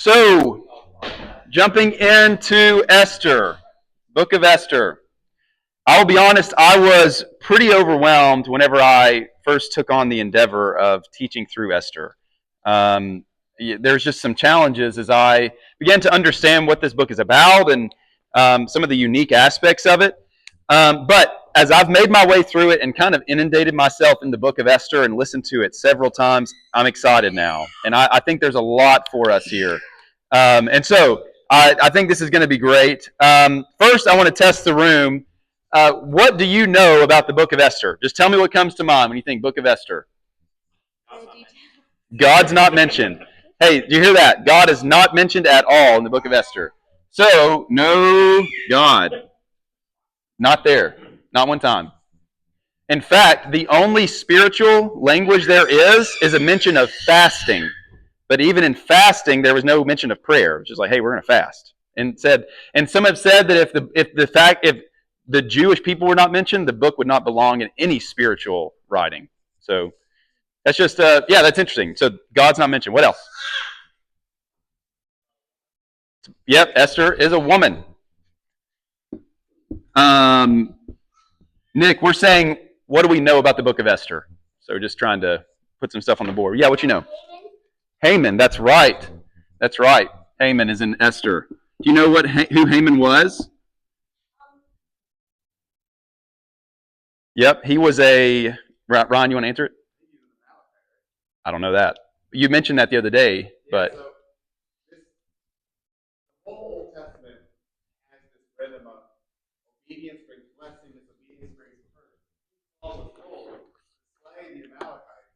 So, jumping into Esther, Book of Esther. I'll be honest, I was pretty overwhelmed whenever I first took on the endeavor of teaching through Esther. Um, there's just some challenges as I began to understand what this book is about and some of the unique aspects of it. But as I've made my way through it and kind of inundated myself in the book of Esther and listened to it several times, I'm excited now. And I think there's a lot for us here. And so I think this is going to be great. First, I want to test the room. What do you know about the book of Esther? Just tell me what comes to mind when you think book of Esther. God's not mentioned. Hey, do you hear that? God is not mentioned at all in the book of Esther. So, no God. Not there. Not one time. In fact, the only spiritual language there is a mention of fasting. But even in fasting, there was no mention of prayer. It was just like, hey, we're going to fast. And some have said that if the Jewish people were not mentioned, the book would not belong in any spiritual writing. So that's just that's interesting. So God's not mentioned. What else? Yep, Esther is a woman. Nick, we're saying, what do we know about the book of Esther? So we're just trying to put some stuff on the board. Yeah, what you know? Haman, that's right. That's right. Haman is in Esther. Do you know who Haman was? Yep, he was a... Ron, you want to answer it? I don't know that. You mentioned that the other day, but... So this whole Old Testament has this rhythm of obedience brings blessing, disobedience brings curse. Paul was told to slay the Amalekites,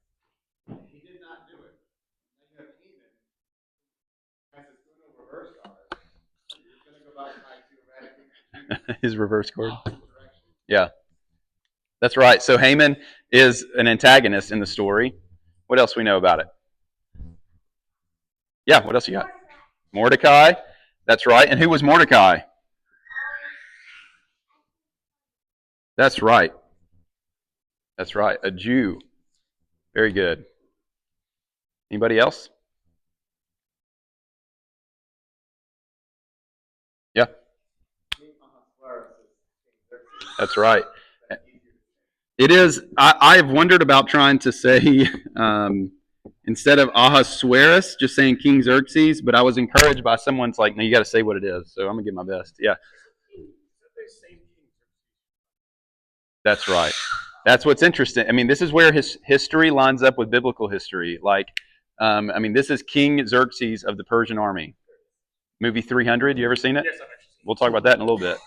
and he did not do it. Then you have Haman, has his Uno reversed on it. He's going to go back to radically his reverse chord. Yeah. That's right. So Haman is an antagonist in the story. What else we know about it? Yeah, what else you got? Mordecai. That's right. And who was Mordecai? That's right. That's right. A Jew. Very good. Anybody else? Yeah. That's right. It is. I have wondered about trying to say, instead of Ahasuerus, just saying King Xerxes, but I was encouraged by someone's like, no, you got to say what it is. So I'm going to give my best. Yeah. That's right. That's what's interesting. I mean, this is where his history lines up with biblical history. Like, this is King Xerxes of the Persian army. Movie 300. You ever seen it? Yes, I've actually seen it. We'll talk about that in a little bit.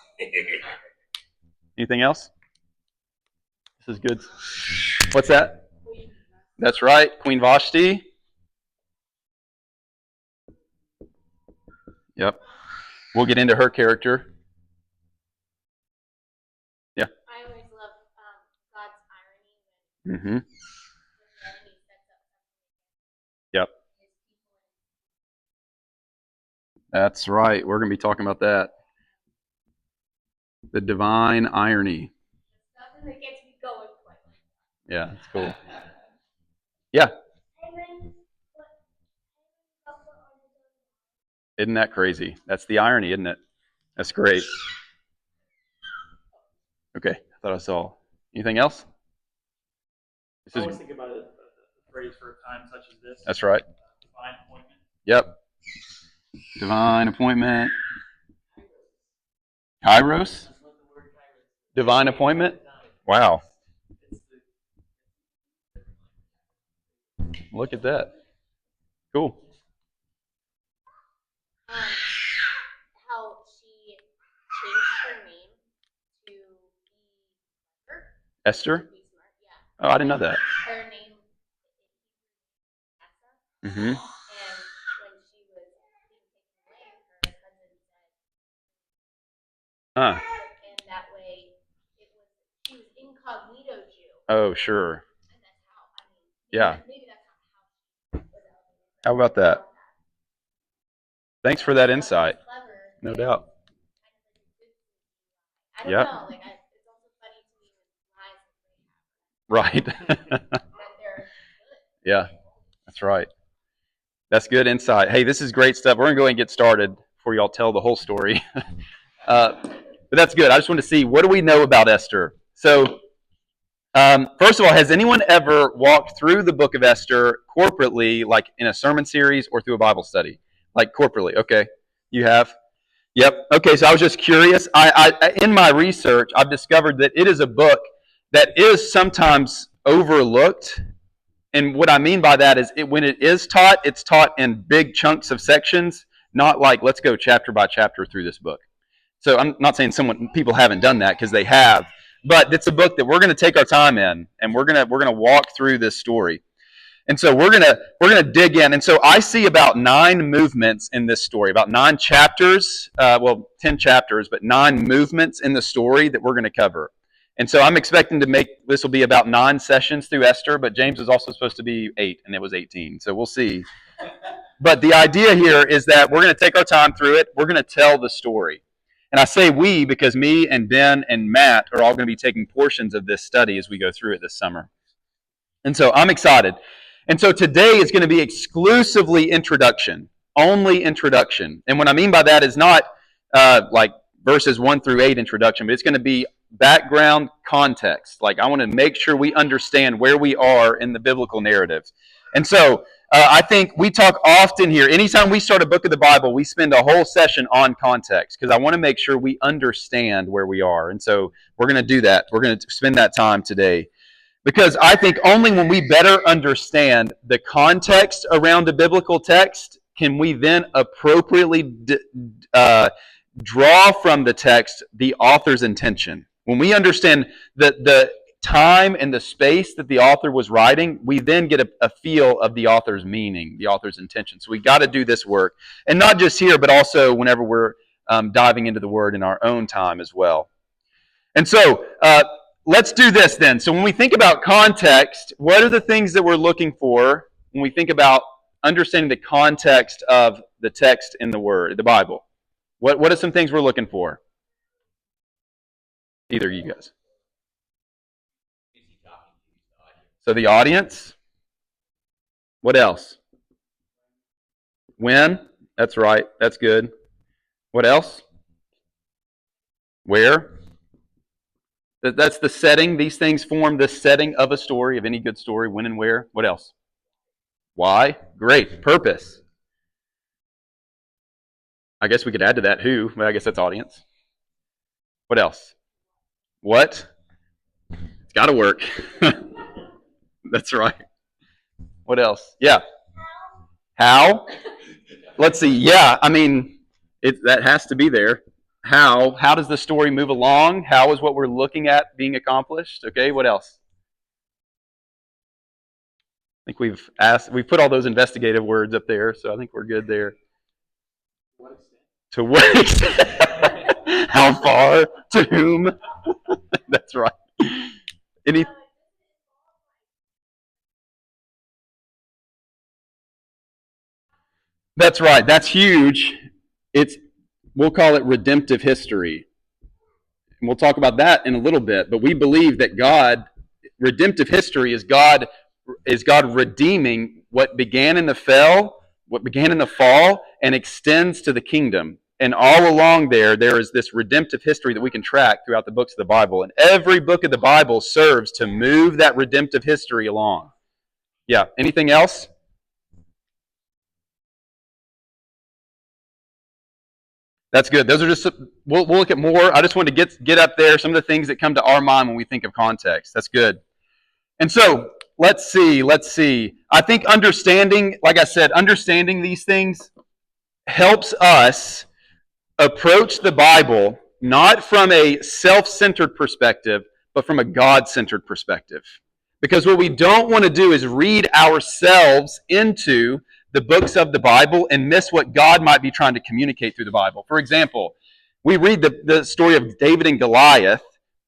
Anything else? This is good. What's that? That's right. Queen Vashti. Yep. We'll get into her character. Yeah. I always love God's irony. Mm-hmm. Yep. That's right. We're going to be talking about that. The divine irony. Stuff that gets me going quick. Yeah, it's cool. Yeah. Isn't that crazy? That's the irony, isn't it? That's great. Okay, I thought I saw. Anything else? I always think about it, the phrase for a time such as this. That's right. Divine appointment. Yep. Divine appointment. Kairos? Divine appointment? Wow. Look at that. Cool. How she changed her name to be clever. Esther? To be smart, yeah. Oh, I didn't know that. Her name is Mm-hmm. And when she was being taken away, her cousin said, Huh. and that way she was incognito Jew. Oh, sure. And that's how, Yeah. maybe that's not how she was elevated. How about that? Thanks for that insight. Clever. No doubt. I don't Yep. know. It's also funny to me with lies Right. that they're good. Yeah, that's right. That's good insight. Hey, this is great stuff. We're going to go ahead and get started before y'all tell the whole story. But that's good. I just want to see, what do we know about Esther? So, first of all, has anyone ever walked through the book of Esther corporately, like in a sermon series or through a Bible study? Like corporately, okay. You have? Yep. Okay, so I was just curious. In my research, I've discovered that it is a book that is sometimes overlooked. And what I mean by that is when it is taught, it's taught in big chunks of sections, not like let's go chapter by chapter through this book. So I'm not saying people haven't done that, because they have, but it's a book that we're going to take our time in, and we're going to walk through this story. And so we're gonna dig in. And so I see about 9 movements in this story, about 9 chapters, 10 chapters, but 9 movements in the story that we're going to cover. And so I'm expecting this will be about 9 sessions through Esther, but James was also supposed to be 8, and it was 18. So we'll see. But the idea here is that we're going to take our time through it. We're going to tell the story. And I say we because me and Ben and Matt are all going to be taking portions of this study as we go through it this summer. And so I'm excited. And so today is going to be exclusively introduction, only introduction. And what I mean by that is not like verses 1 through 8 introduction, but it's going to be background context. Like, I want to make sure we understand where we are in the biblical narrative. And so I think we talk often here. Anytime we start a book of the Bible, we spend a whole session on context, because I want to make sure we understand where we are. And so we're going to do that. We're going to spend that time today. Because I think only when we better understand the context around the biblical text can we then appropriately draw from the text the author's intention. When we understand the time and the space that the author was writing, we then get a feel of the author's meaning, the author's intention. So we got to do this work. And not just here, but also whenever we're diving into the Word in our own time as well. And so, let's do this then. So when we think about context, what are the things that we're looking for when we think about understanding the context of the text in the Word, the Bible? What are some things we're looking for? Either of you guys. So the audience. What else? When? That's right. That's good. What else? Where? That's the setting. These things form the setting of a story, of any good story. When and where. What else? Why? Great. Purpose. I guess we could add to that who, but I guess that's audience. What else? What? It's got to work. That's right. What else? Yeah. How? Let's see. Yeah, I mean, that has to be there. How does the story move along? How is what we're looking at being accomplished? Okay, what else? I think we've put all those investigative words up there, so I think we're good there. To what extent? How far? To whom? That's right. That's right. That's huge. We'll call it redemptive history. And we'll talk about that in a little bit, but we believe that redemptive history is God redeeming what began in the fall, and extends to the kingdom. And all along there is this redemptive history that we can track throughout the books of the Bible. And every book of the Bible serves to move that redemptive history along. Yeah, anything else? That's good. Those are just, we'll look at more. I just wanted to get up there some of the things that come to our mind when we think of context. That's good. And so, let's see. I think understanding these things helps us approach the Bible not from a self-centered perspective, but from a God-centered perspective. Because what we don't want to do is read ourselves into the books of the Bible and miss what God might be trying to communicate through the Bible. For example, we read the story of David and Goliath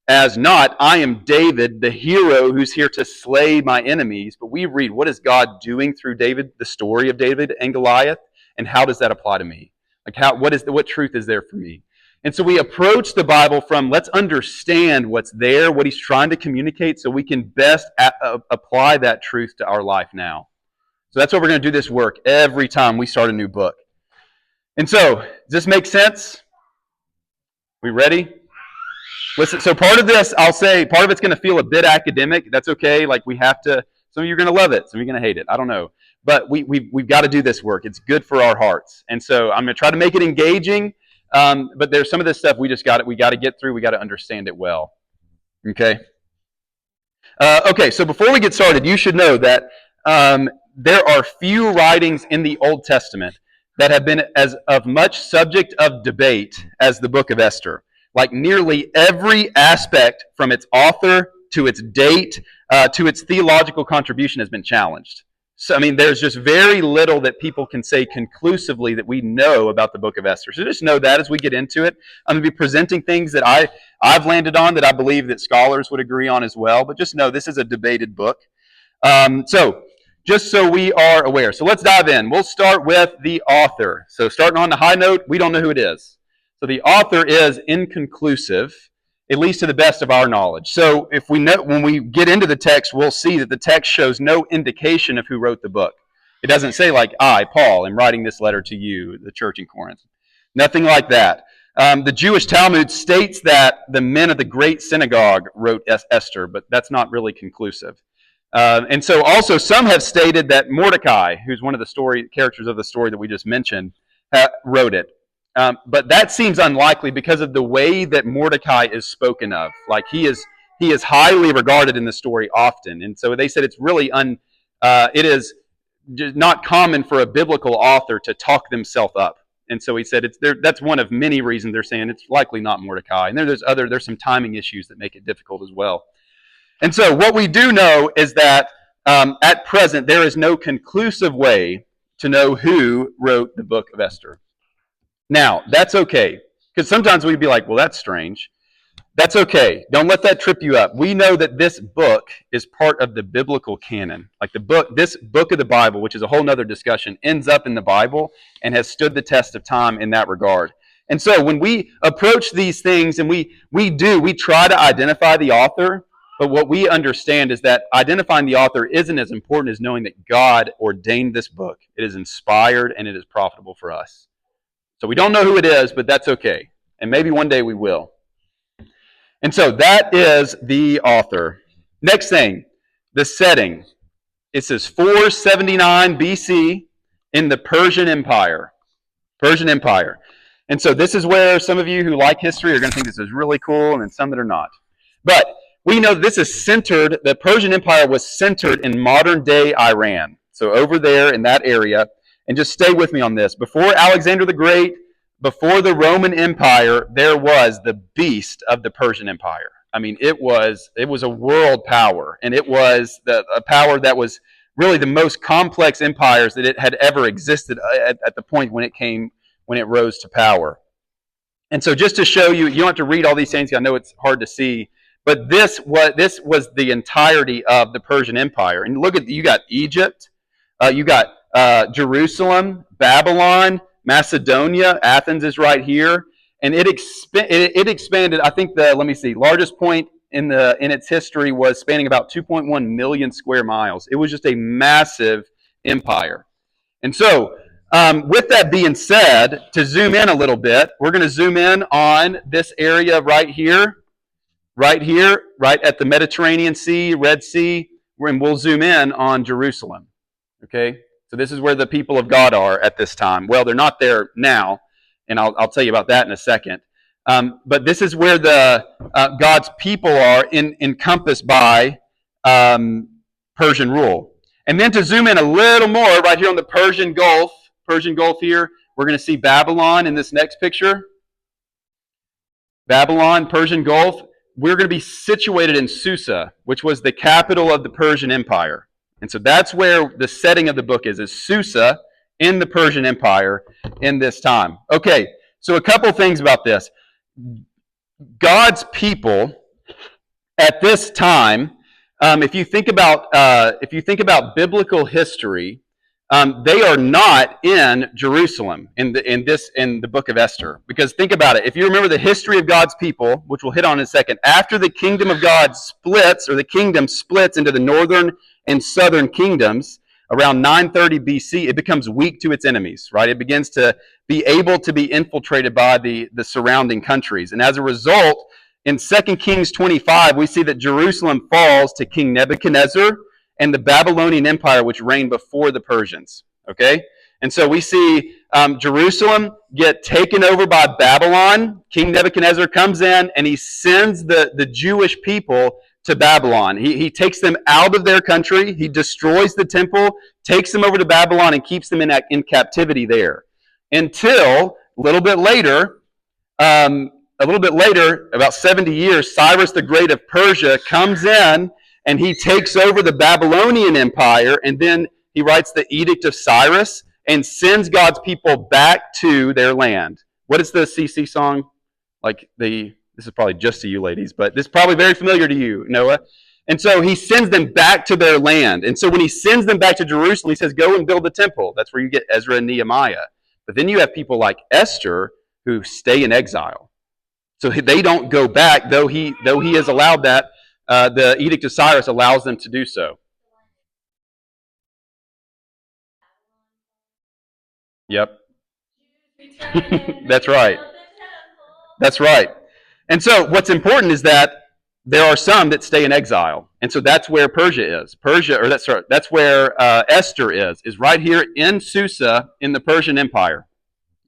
as not, I am David, the hero who's here to slay my enemies, but we read, what is God doing through David, the story of David and Goliath, and how does that apply to me? Like, what truth is there for me? And so we approach the Bible from, let's understand what's there, what he's trying to communicate, so we can best apply that truth to our life now. So that's what we're going to do this work every time we start a new book. And so, does this make sense? We ready? Listen, so part of this, I'll say, part of it's going to feel a bit academic. That's okay. Like we have to, some of you are going to love it. Some of you are going to hate it. I don't know. But we've got to do this work. It's good for our hearts. And so I'm going to try to make it engaging. But there's some of this stuff we got to get through. We got to understand it well. Okay? Okay, so before we get started, you should know that there are few writings in the Old Testament that have been as of much subject of debate as the book of Esther. Like nearly every aspect from its author to its date to its theological contribution has been challenged. So, I mean, there's just very little that people can say conclusively that we know about the book of Esther. So just know that as we get into it. I'm going to be presenting things that I've landed on that I believe that scholars would agree on as well. But just know this is a debated book. So just so we are aware. So let's dive in. We'll start with the author. So starting on the high note, we don't know who it is. So the author is inconclusive, at least to the best of our knowledge. So if we know, when we get into the text, we'll see that the text shows no indication of who wrote the book. It doesn't say like, I, Paul, am writing this letter to you, the church in Corinth. Nothing like that. The Jewish Talmud states that the men of the great synagogue wrote Esther, but that's not really conclusive. And so also some have stated that Mordecai, who's one of the characters of the story that we just mentioned, wrote it. But that seems unlikely because of the way that Mordecai is spoken of. Like he is highly regarded in the story often, and so they said it's really it is not common for a biblical author to talk themselves up. And so he said that's one of many reasons they're saying it's likely not Mordecai. And there's some timing issues that make it difficult as well. And so what we do know is that at present there is no conclusive way to know who wrote the book of Esther. Now, that's okay, because sometimes we'd be like, well, that's strange. That's okay. Don't let that trip you up. We know that this book is part of the biblical canon. Like this book of the Bible, which is a whole other discussion, ends up in the Bible and has stood the test of time in that regard. And so when we approach these things, and we try to identify the author, but what we understand is that identifying the author isn't as important as knowing that God ordained this book. It is inspired and it is profitable for us. So we don't know who it is, but that's okay. And maybe one day we will. And so that is the author. Next thing, the setting. It says 479 BC in the Persian Empire. Persian Empire. And so this is where some of you who like history are going to think this is really cool, and then some that are not. But we know this is centered, the Persian Empire was centered in modern-day Iran. So over there in that area. And just stay with me on this. Before Alexander the Great, before the Roman Empire, there was the beast of the Persian Empire. I mean, it was a world power, and it was a power that was really the most complex empires that it had ever existed at the point when it rose to power. And so, just to show you, you don't have to read all these things. I know it's hard to see, but this was the entirety of the Persian Empire. And look you got Egypt, you got Jerusalem, Babylon, Macedonia. Athens is right here, and it expanded. I think largest point in its history was spanning about 2.1 million square miles. It was just a massive empire. And so, with that being said, to zoom in a little bit, we're going to zoom in on this area right here, right at the Mediterranean Sea, Red Sea, and we'll zoom in on Jerusalem. Okay. So this is where the people of God are at this time. Well, they're not there now, and I'll tell you about that in a second. But this is where the God's people are encompassed by Persian rule. And then to zoom in a little more, right here on the Persian Gulf here, we're going to see Babylon in this next picture. Babylon, Persian Gulf. We're going to be situated in Susa, which was the capital of the Persian Empire. And so that's where the setting of the book is Susa in the Persian Empire in this time. Okay, so a couple things about this. God's people at this time, if you think about biblical history, they are not in Jerusalem in the book of Esther. Because think about it. If you remember the history of God's people, which we'll hit on in a second, after the kingdom of God splits, or the kingdom splits into the northern and southern kingdoms, around 930 BC, it becomes weak to its enemies, right? It begins to be able to be infiltrated by the surrounding countries. And as a result, in 2 Kings 25, we see that Jerusalem falls to King Nebuchadnezzar and the Babylonian Empire, which reigned before the Persians, okay? And so we see Jerusalem get taken over by Babylon. King Nebuchadnezzar comes in and he sends the Jewish people to Babylon. He takes them out of their country. He destroys the temple, takes them over to Babylon, and keeps them in captivity there. Until a little bit later, about 70 years, Cyrus the Great of Persia comes in and he takes over the Babylonian Empire, and then he writes the Edict of Cyrus and sends God's people back to their land. What is the CC song? This is probably just to you ladies, but this is probably very familiar to you, Noah. And so he sends them back to their land. And so when he sends them back to Jerusalem, he says, go and build the temple. That's where you get Ezra and Nehemiah. But then you have people like Esther who stay in exile. So they don't go back, though he has allowed that. The Edict of Cyrus allows them to do so. Yep. That's right. That's right. And so what's important is that there are some that stay in exile. And so that's where Persia is. That's where Esther is right here in Susa in the Persian Empire.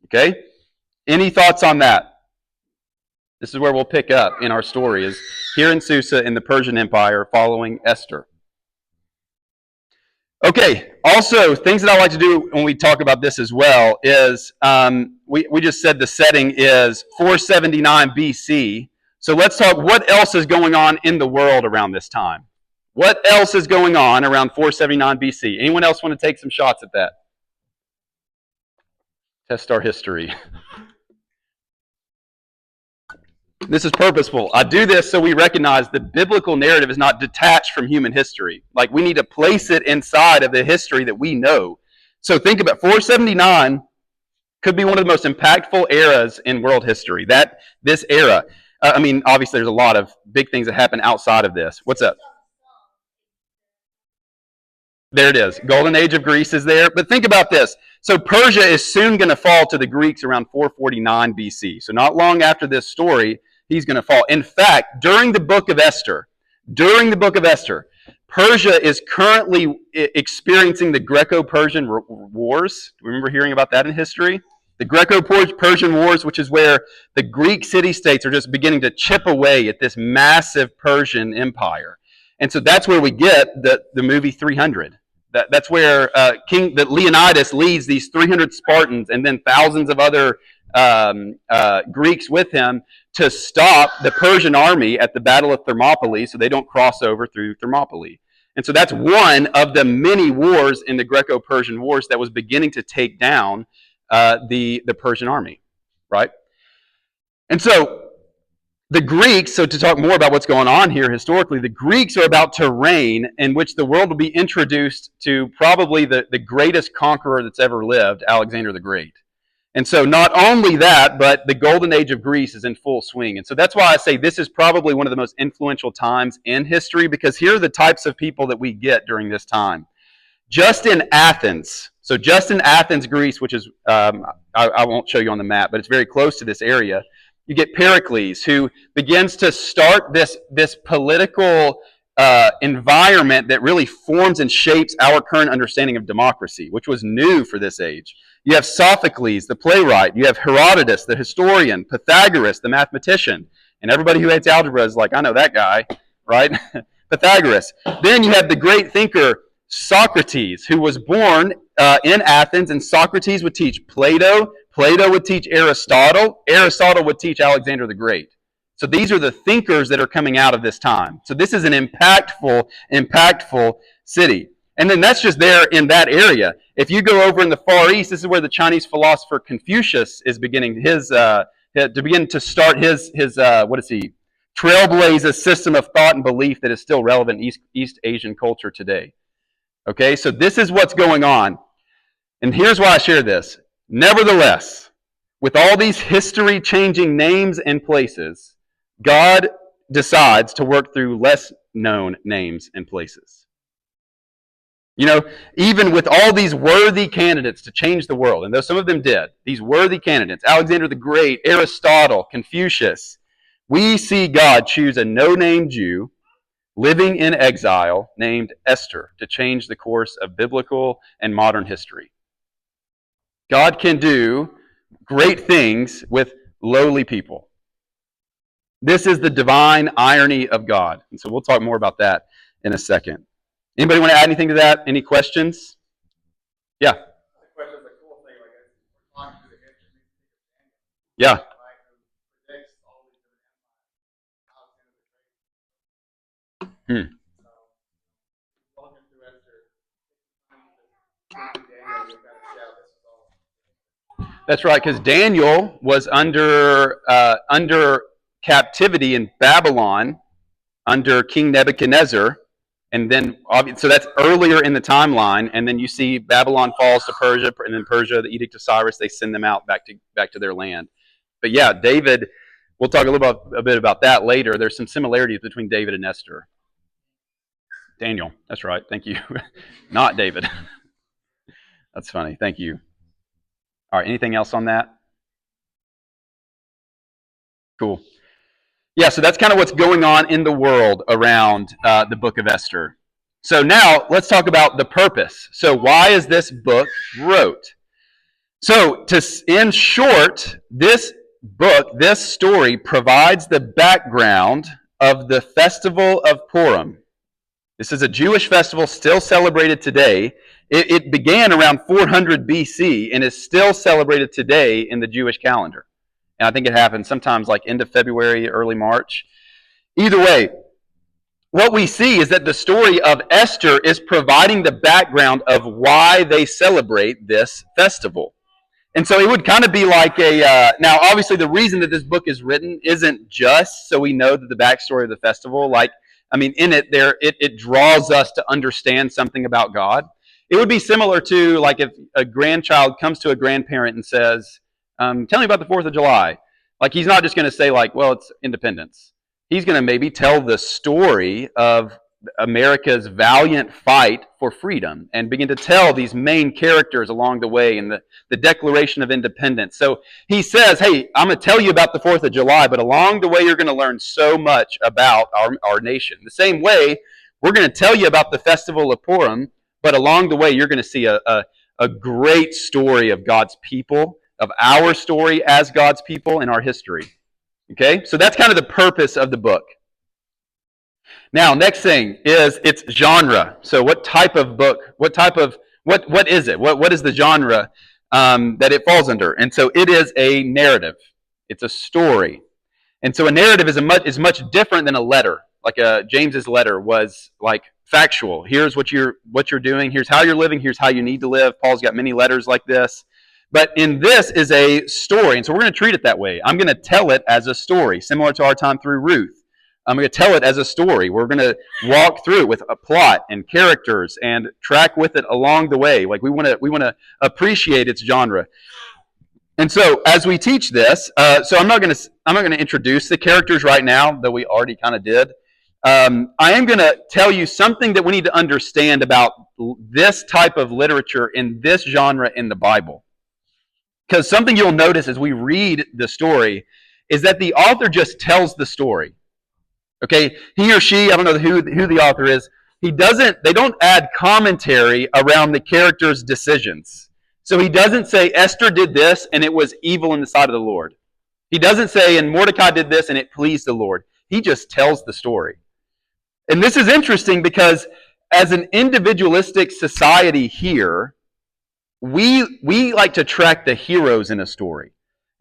Okay? Any thoughts on that? This is where we'll pick up in our story, is here in Susa in the Persian Empire following Esther. Okay, also, things that I like to do when we talk about this as well is, we just said the setting is 479 BC. So let's talk what else is going on in the world around this time. What else is going on around 479 BC? Anyone else want to take some shots at that? Test our history. This is purposeful. I do this so we recognize the biblical narrative is not detached from human history. Like, we need to place it inside of the history that we know. So think about 479 could be one of the most impactful eras in world history. This era. Obviously there's a lot of big things that happen outside of this. What's up? There it is. Golden Age of Greece is there. But think about this. So Persia is soon going to fall to the Greeks around 449 BC. So not long after this story, he's going to fall. In fact, during the book of Esther, Persia is currently experiencing the Greco-Persian wars. Do you remember hearing about that in history? The Greco-Persian wars, which is where the Greek city-states are just beginning to chip away at this massive Persian empire. And so that's where we get the movie 300. That's where Leonidas leads these 300 Spartans and then thousands of other Greeks with him to stop the Persian army at the Battle of Thermopylae so they don't cross over through Thermopylae. And so that's one of the many wars in the Greco-Persian wars that was beginning to take down the Persian army, right? And so the Greeks, so to talk more about what's going on here historically, the Greeks are about to reign in which the world will be introduced to probably the greatest conqueror that's ever lived, Alexander the Great. And so not only that, but the golden age of Greece is in full swing. And so that's why I say this is probably one of the most influential times in history, because here are the types of people that we get during this time. Just in Athens, Greece, which is, I won't show you on the map, but it's very close to this area, you get Pericles, who begins to start this political environment that really forms and shapes our current understanding of democracy, which was new for this age. You have Sophocles, the playwright. You have Herodotus, the historian. Pythagoras, the mathematician. And everybody who hates algebra is like, I know that guy, right? Pythagoras. Then you have the great thinker Socrates, who was born in Athens, and Socrates would teach Plato. Plato would teach Aristotle. Aristotle would teach Alexander the Great. So these are the thinkers that are coming out of this time. So this is an impactful city. And then that's just there in that area. If you go over in the Far East, this is where the Chinese philosopher Confucius is beginning to start his trailblaze a system of thought and belief that is still relevant in East Asian culture today. Okay, so this is what's going on. And here's why I share this. Nevertheless, with all these history-changing names and places, God decides to work through less known names and places. You know, even with all these worthy candidates to change the world, and though some of them did, these worthy candidates, Alexander the Great, Aristotle, Confucius, we see God choose a no-name Jew living in exile named Esther to change the course of biblical and modern history. God can do great things with lowly people. This is the divine irony of God. And so we'll talk more about that in a second. Anybody want to add anything to that? Any questions? Yeah. The question is a cool thing, like we're talking through the history. Yeah. Right, who predicts all these different empires. So, walking through Esther, Daniel, we've got to see how this is all. That's right, because Daniel was under captivity in Babylon under King Nebuchadnezzar, and then so that's earlier in the timeline. And then you see Babylon falls to Persia, and then Persia, the Edict of Cyrus, they send them out back to their land. But yeah, David. We'll talk a bit about that later. There's some similarities between David and Esther. Daniel, that's right. Thank you. Not David. That's funny. Thank you. All right, anything else on that? Cool. Yeah, so that's kind of what's going on in the world around the book of Esther. So now let's talk about the purpose. So why is this book wrote? So in short, this book, this story provides the background of the festival of Purim. This is a Jewish festival still celebrated today. It began around 400 BC and is still celebrated today in the Jewish calendar. And I think it happened sometimes like end of February, early March. Either way, what we see is that the story of Esther is providing the background of why they celebrate this festival. And so it would kind of be like now obviously the reason that this book is written isn't just so we know that the backstory of the festival, in it it draws us to understand something about God. It would be similar to like if a grandchild comes to a grandparent and says, tell me about the 4th of July. Like he's not just going to say like, well, it's independence. He's going to maybe tell the story of America's valiant fight for freedom and begin to tell these main characters along the way in the Declaration of Independence. So he says, hey, I'm going to tell you about the 4th of July, but along the way you're going to learn so much about our nation. The same way, we're going to tell you about the Festival of Purim, but along the way you're going to see a great story of God's people, of our story as God's people in our history. Okay? So that's kind of the purpose of the book. Now, next thing is its genre. So what type of book, what is it? What is the genre that it falls under? And so it is a narrative. It's a story. And so a narrative is much different than a letter. Like James's letter was like factual. Here's what you're doing. Here's how you're living. Here's how you need to live. Paul's got many letters like this. But in this is a story. And so we're going to treat it that way. I'm going to tell it as a story, similar to our time through Ruth. I'm going to tell it as a story. We're going to walk through it with a plot and characters and track with it along the way. Like we want to appreciate its genre. And so as we teach this, so I'm not going to introduce the characters right now, though we already kind of did. I am going to tell you something that we need to understand about this type of literature in this genre in the Bible. Because something you'll notice as we read the story is that the author just tells the story. Okay, he or she, I don't know who the author is, they don't add commentary around the character's decisions. So he doesn't say Esther did this and it was evil in the sight of the Lord. He doesn't say and Mordecai did this and it pleased the Lord. He just tells the story. And this is interesting because as an individualistic society here, we like to track the heroes in a story.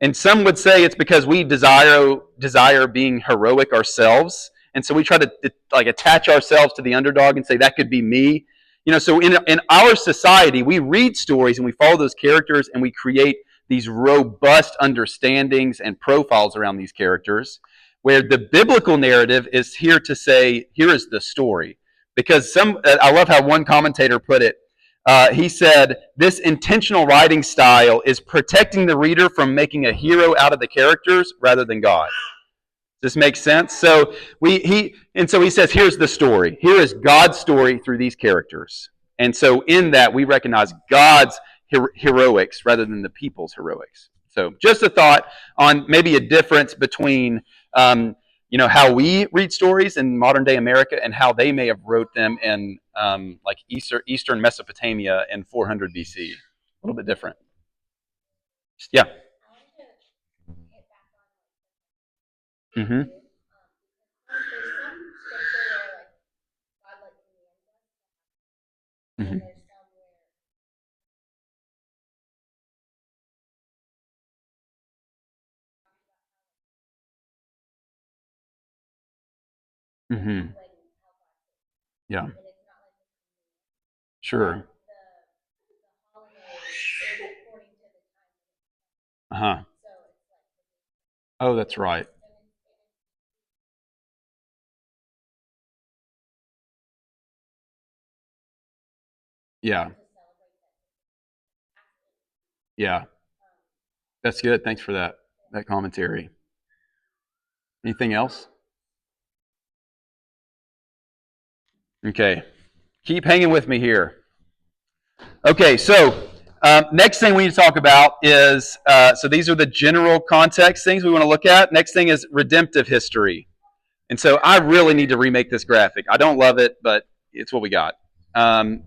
And some would say it's because we desire being heroic ourselves. And so we try to like attach ourselves to the underdog and say that could be me. You know, so in our society, we read stories and we follow those characters and we create these robust understandings and profiles around these characters, where the biblical narrative is here to say, here is the story. Because I love how one commentator put it. He said, this intentional writing style is protecting the reader from making a hero out of the characters rather than God. Does this make sense? So he says, here's the story. Here is God's story through these characters. And so in that, we recognize God's heroics rather than the people's heroics. So just a thought on maybe a difference between how we read stories in modern day America and how they may have wrote them in like Eastern Mesopotamia in 400 BC. A little bit different. Yeah. Mm-hmm. Mm-hmm. Mm-hmm. Yeah. Sure. Uh-huh. Oh, that's right. Yeah. Yeah. That's good. Thanks for that commentary. Anything else? Okay. Keep hanging with me here. Okay, so next thing we need to talk about is so these are the general context things we want to look at. Next thing is redemptive history. And so I really need to remake this graphic. I don't love it, but it's what we got.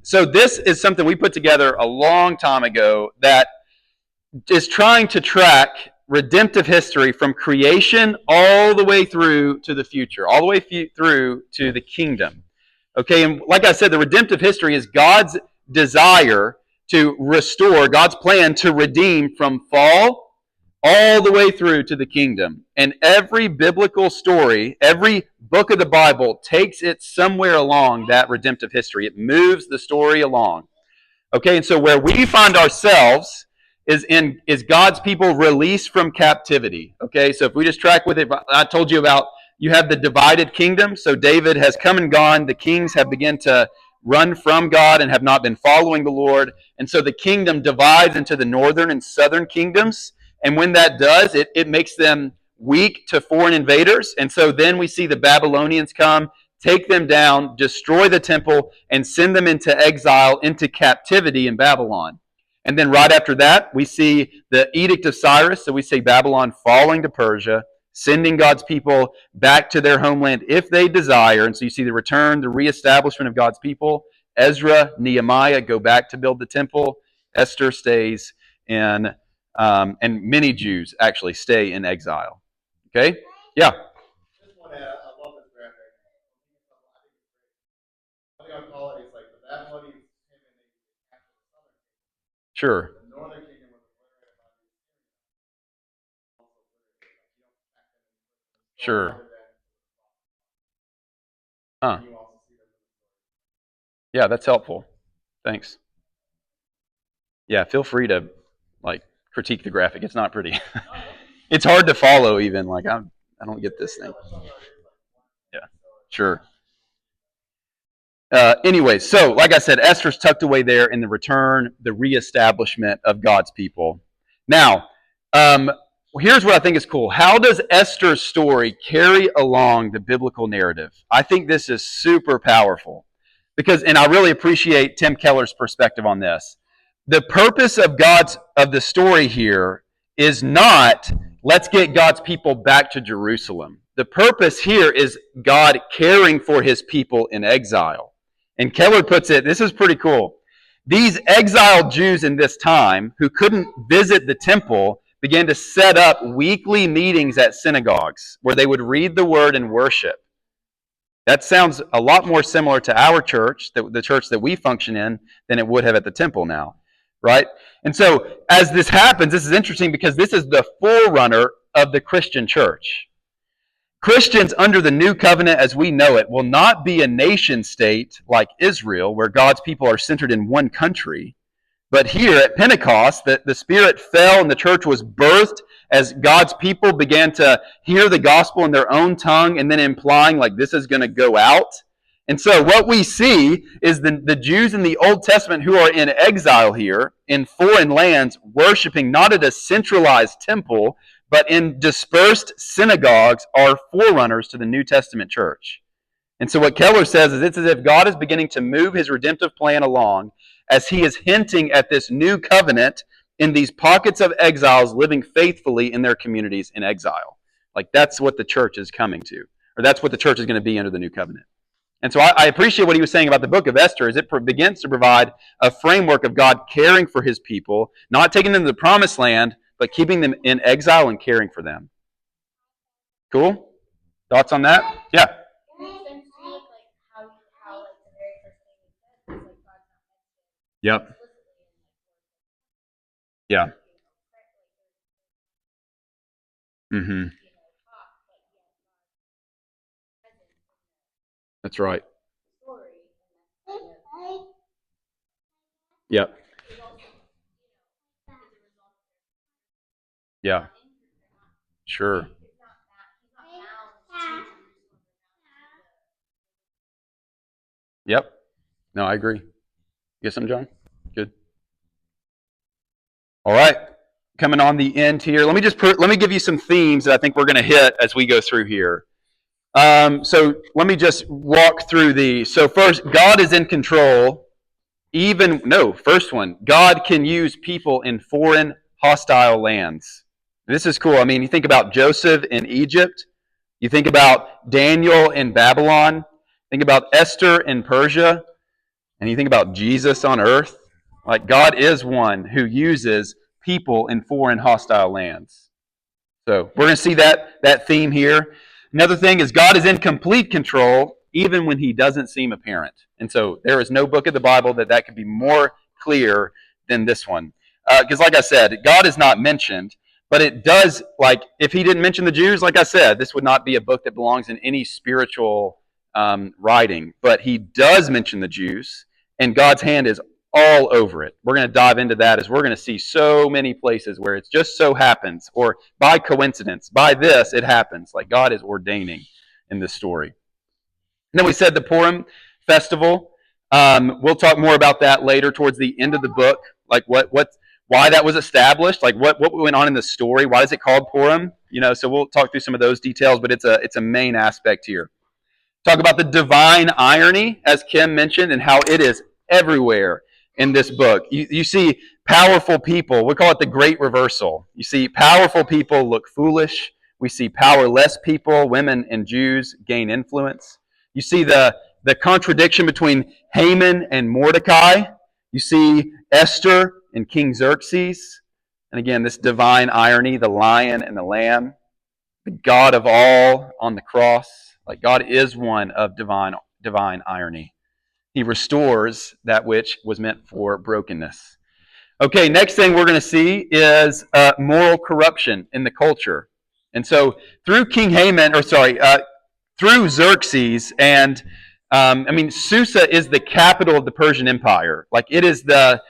So this is something we put together a long time ago that is trying to track redemptive history from creation all the way through to the future, all the way through to the kingdom. Okay, and like I said, the redemptive history is God's desire to restore, God's plan to redeem from fall all the way through to the kingdom. And every biblical story, every book of the Bible takes it somewhere along that redemptive history. It moves the story along. Okay, and so where we find ourselves is God's people released from captivity. Okay, so if we just track with it, I told you about you have the divided kingdom. So David has come and gone. The kings have begun to run from God and have not been following the Lord. And so the kingdom divides into the northern and southern kingdoms. And when that does, it makes them weak to foreign invaders. And so then we see the Babylonians come, take them down, destroy the temple, and send them into exile, into captivity in Babylon. And then right after that, we see the Edict of Cyrus. So we see Babylon falling to Persia, sending God's people back to their homeland if they desire. And so you see the return, the reestablishment of God's people. Ezra, Nehemiah go back to build the temple. Esther stays in, and many Jews actually stay in exile. Okay? Yeah. Just want to add, I love this graphic. I think I'll call it, it's like the Babylonians came and they captured the southern kingdom. Sure. The northern kingdom was obliterated by the Assyrians. Also obliterated. Like, you don't track them in Sure. Huh. you also see them in the story. Yeah, that's helpful. Thanks. Yeah, feel free to critique the graphic. It's not pretty. It's hard to follow even. I don't get this thing. Yeah, sure. Anyway, so like I said, Esther's tucked away there in the return, the reestablishment of God's people. Now, here's what I think is cool. How does Esther's story carry along the biblical narrative? I think this is super powerful and I really appreciate Tim Keller's perspective on this. The purpose of the story here is not let's get God's people back to Jerusalem. The purpose here is God caring for his people in exile. And Keller puts it, this is pretty cool. These exiled Jews in this time who couldn't visit the temple began to set up weekly meetings at synagogues where they would read the word and worship. That sounds a lot more similar to our church, the church that we function in, than it would have at the temple now, right? And so as this happens, this is interesting because this is the forerunner of the Christian church. Christians under the new covenant as we know it will not be a nation state like Israel, where God's people are centered in one country. But here at Pentecost, the Spirit fell and the church was birthed as God's people began to hear the gospel in their own tongue and then implying like this is going to go out. And so what we see is the Jews in the Old Testament who are in exile here in foreign lands, worshiping not at a centralized temple, but in dispersed synagogues, are forerunners to the New Testament church. And so what Keller says is it's as if God is beginning to move his redemptive plan along as he is hinting at this new covenant in these pockets of exiles living faithfully in their communities in exile. Like that's what the church is coming to, or that's what the church is going to be under the new covenant. And so I appreciate what he was saying about the book of Esther, is it begins to provide a framework of God caring for his people, not taking them to the promised land, but keeping them in exile and caring for them. Cool? Thoughts on that? Yeah. It makes sense too, with like how like the very first thing you said was like God's not mentioned Yep. explicitly in like Yeah. like Mm-hmm. talk, but yet God's presence in That's right. the story, and that's kind of Yep. is also as a result of Yeah. Sure. he's not bound to Jerusalem. Yep. No, I agree. Get some, John? Good. All right. Coming on the end here. Let me give you some themes that I think we're going to hit as we go through here. So let me just walk through these. So first, God is in control. First one, God can use people in foreign, hostile lands. This is cool. I mean, you think about Joseph in Egypt. You think about Daniel in Babylon. Think about Esther in Persia. And you think about Jesus on earth. Like, God is one who uses people in foreign, hostile lands. So we're going to see that theme here. Another thing is God is in complete control even when he doesn't seem apparent. And so there is no book of the Bible that could be more clear than this one. Because like I said, God is not mentioned, but it does, like, if he didn't mention the Jews, like I said, this would not be a book that belongs in any spiritual writing. But he does mention the Jews, and God's hand is all over it. We're going to dive into that as we're going to see so many places where it just so happens, or by coincidence, by this, it happens. Like God is ordaining in this story. And then we said the Purim festival. We'll talk more about that later towards the end of the book, like why that was established, like what went on in the story. Why is it called Purim? So we'll talk through some of those details, but it's a main aspect here. Talk about the divine irony, as Kim mentioned, and how it is everywhere in this book. You see powerful people. We call it the great reversal. You see powerful people look foolish. We see powerless people, women and Jews, gain influence. You see the contradiction between Haman and Mordecai. You see Esther and King Xerxes. And again, this divine irony, the lion and the lamb, the God of all on the cross. Like God is one of divine irony. He restores that which was meant for brokenness. Okay, next thing we're going to see is moral corruption in the culture. And so through through Xerxes, and Susa is the capital of the Persian Empire. Like it is the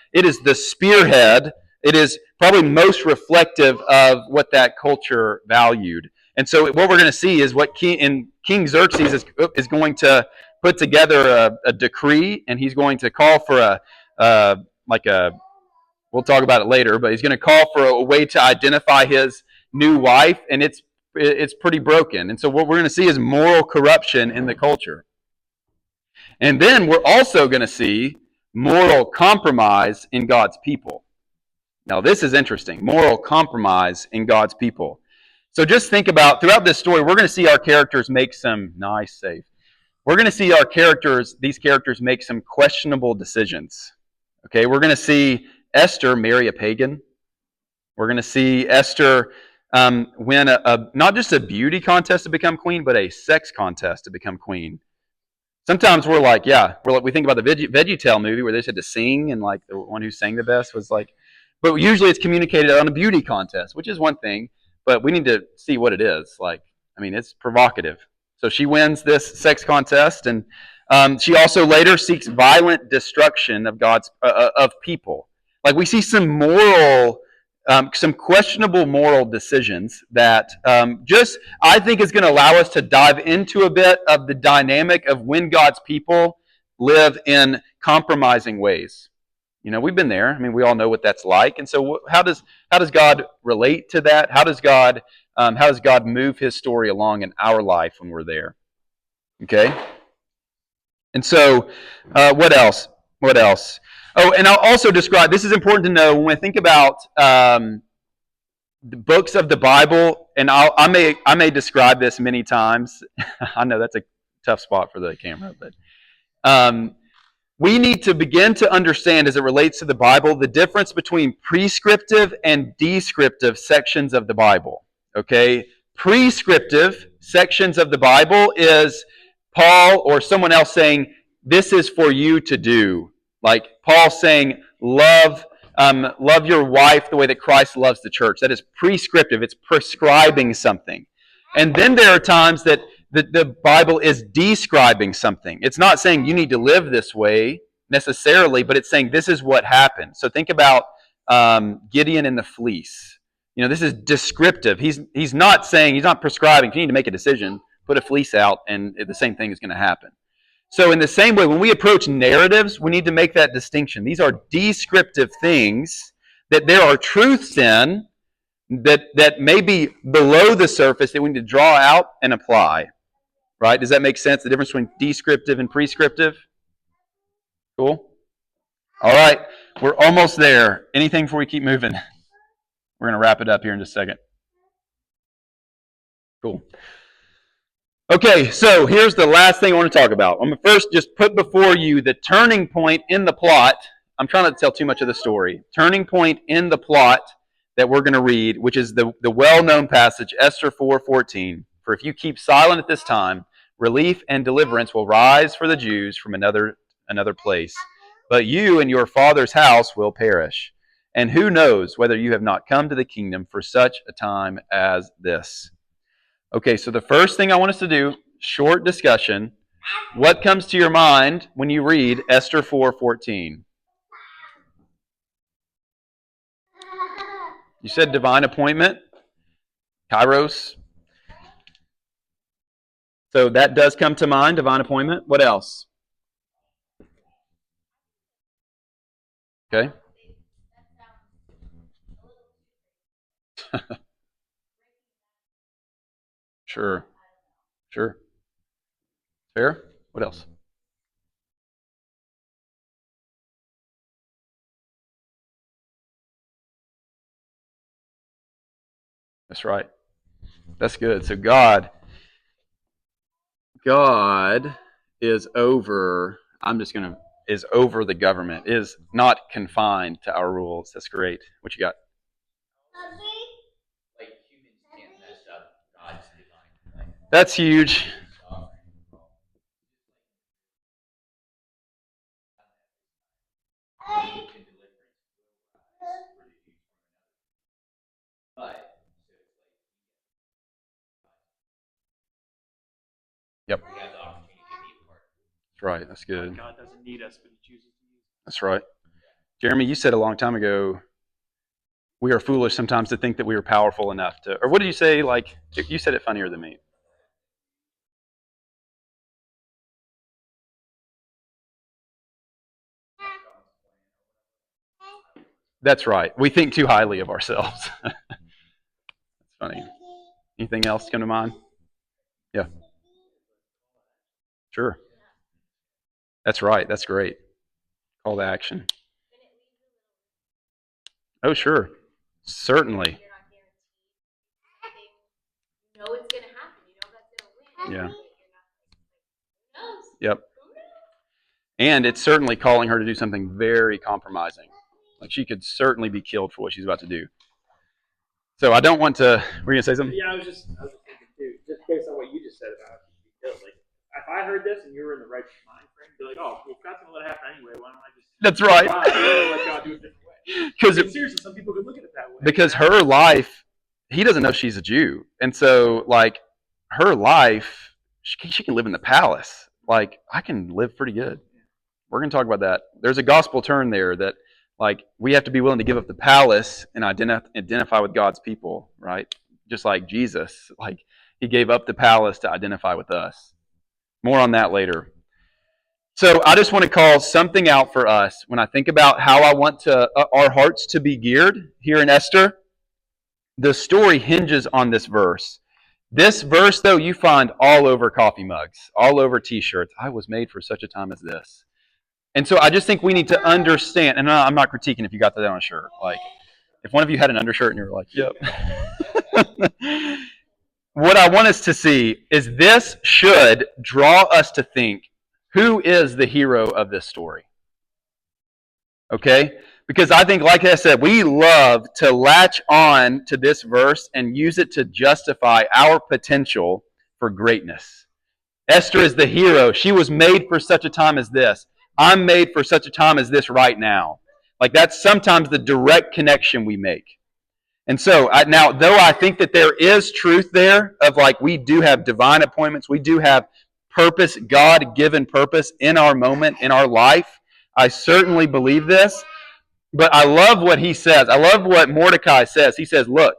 spearhead. It is probably most reflective of what that culture valued. And so what we're going to see is what King Xerxes is going to put together a decree, and he's going to call for we'll talk about it later, but he's going to call for a way to identify his new wife, and it's pretty broken. And so what we're going to see is moral corruption in the culture. And then we're also going to see moral compromise in God's people. Now this is interesting, moral compromise in God's people. So just think about, throughout this story, we're going to see our characters make some We're going to see these characters make some questionable decisions. Okay, we're going to see Esther marry a pagan. We're going to see Esther win not just a beauty contest to become queen, but a sex contest to become queen. Sometimes we think about the VeggieTale movie where they just had to sing, and like the one who sang the best was like, but usually it's communicated on a beauty contest, which is one thing, but we need to see what it is. It's provocative. So she wins this sex contest, and she also later seeks violent destruction of of people. Like we see some questionable moral decisions that I think is going to allow us to dive into a bit of the dynamic of when God's people live in compromising ways. We've been there. We all know what that's like. And so how does God relate to that? How does God move his story along in our life when we're there? Okay? And so, what else? What else? Oh, and I'll also describe, this is important to know when we think about the books of the Bible, and I may describe this many times. I know that's a tough spot for the camera, but we need to begin to understand, as it relates to the Bible, the difference between prescriptive and descriptive sections of the Bible. Okay? Prescriptive sections of the Bible is Paul or someone else saying, this is for you to do. Like Paul saying, love your wife the way that Christ loves the church. That is prescriptive. It's prescribing something. And then there are times that the Bible is describing something. It's not saying you need to live this way necessarily, but it's saying this is what happened. So think about Gideon and the fleece. This is descriptive. He's not saying, he's not prescribing. If you need to make a decision, put a fleece out, and the same thing is going to happen. So in the same way, when we approach narratives, we need to make that distinction. These are descriptive things that there are truths in that may be below the surface that we need to draw out and apply. Right? Does that make sense? The difference between descriptive and prescriptive? Cool? All right. We're almost there. Anything before we keep moving? We're going to wrap it up here in just a second. Cool. Okay, so here's the last thing I want to talk about. I'm going to first just put before you the turning point in the plot. I'm trying not to tell too much of the story. Turning point in the plot that we're going to read, which is the well-known passage, Esther 4:14. For if you keep silent at this time, relief and deliverance will rise for the Jews from another place. But you and your father's house will perish. And who knows whether you have not come to the kingdom for such a time as this. Okay, so the first thing I want us to do, short discussion. What comes to your mind when you read Esther 4:14? You said divine appointment, Kairos. So that does come to mind, divine appointment. What else? Okay. Sure. Fair? What else? That's right. That's good. So God is over, is over the government, is not confined to our rules. That's great. What you got? Like humans can't mess up God's design. That's huge. Yep. We have the opportunity to be a part. That's right. That's good. God doesn't need us, but He chooses to use us. That's right. Jeremy, you said a long time ago, we are foolish sometimes to think that we are powerful enough to, or what did you say? Like, you said it funnier than me. That's right. We think too highly of ourselves. That's funny. Anything else come to mind? Yeah. Sure. That's right. That's great. Call to action. Oh, sure. Certainly. You're not guaranteed something. You know it's gonna happen. You know that's gonna win. Yeah. You're not who knows? Yep. Who knows? And it's certainly calling her to do something very compromising. Like she could certainly be killed for what she's about to do. So I don't want to. Were you gonna say something? Yeah, I was just thinking too, just based on what you just said about it. Like, if I heard this and you were in the right mind frame, you'd be like, oh, well, if God's gonna let it happen anyway, why don't I just? That's right. Let God do it a different way. Because seriously, some people could look at it that way. Because her life, he doesn't know she's a Jew, and so like her life, she can live in the palace. Like I can live pretty good. We're gonna talk about that. There's a gospel turn there that. Like, we have to be willing to give up the palace and identify with God's people, right? Just like Jesus. Like, he gave up the palace to identify with us. More on that later. So, I just want to call something out for us when I think about how I want our hearts to be geared here in Esther. The story hinges on this verse. This verse, though, you find all over coffee mugs, all over t-shirts. I was made for such a time as this. And so I just think we need to understand, and I'm not critiquing if you got that on a shirt. Like, if one of you had an undershirt and you were like, yep. What I want us to see is this should draw us to think, who is the hero of this story? Okay? Because I think, like I said, we love to latch on to this verse and use it to justify our potential for greatness. Esther is the hero. She was made for such a time as this. I'm made for such a time as this right now. Like, that's sometimes the direct connection we make. And so, now, though I think that there is truth there of, like, we do have divine appointments, we do have purpose, God-given purpose in our moment, in our life, I certainly believe this. But I love what he says. I love what Mordecai says. He says, look,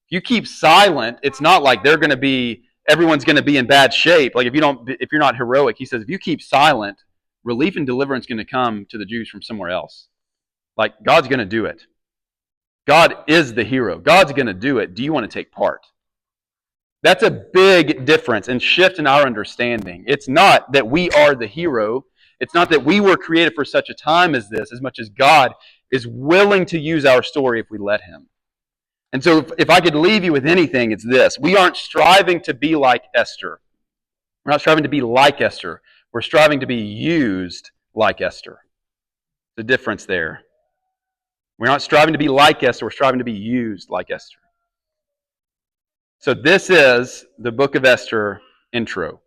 if you keep silent, it's not like everyone's going to be in bad shape. Like, if you're not heroic, he says, if you keep silent, relief and deliverance is going to come to the Jews from somewhere else. Like, God's going to do it. God is the hero. God's going to do it. Do you want to take part? That's a big difference and shift in our understanding. It's not that we are the hero. It's not that we were created for such a time as this, as much as God is willing to use our story if we let him. And so if I could leave you with anything, it's this. We aren't striving to be like Esther. We're not striving to be like Esther. We're striving to be used like Esther. The difference there. We're not striving to be like Esther. We're striving to be used like Esther. So this is the book of Esther intro.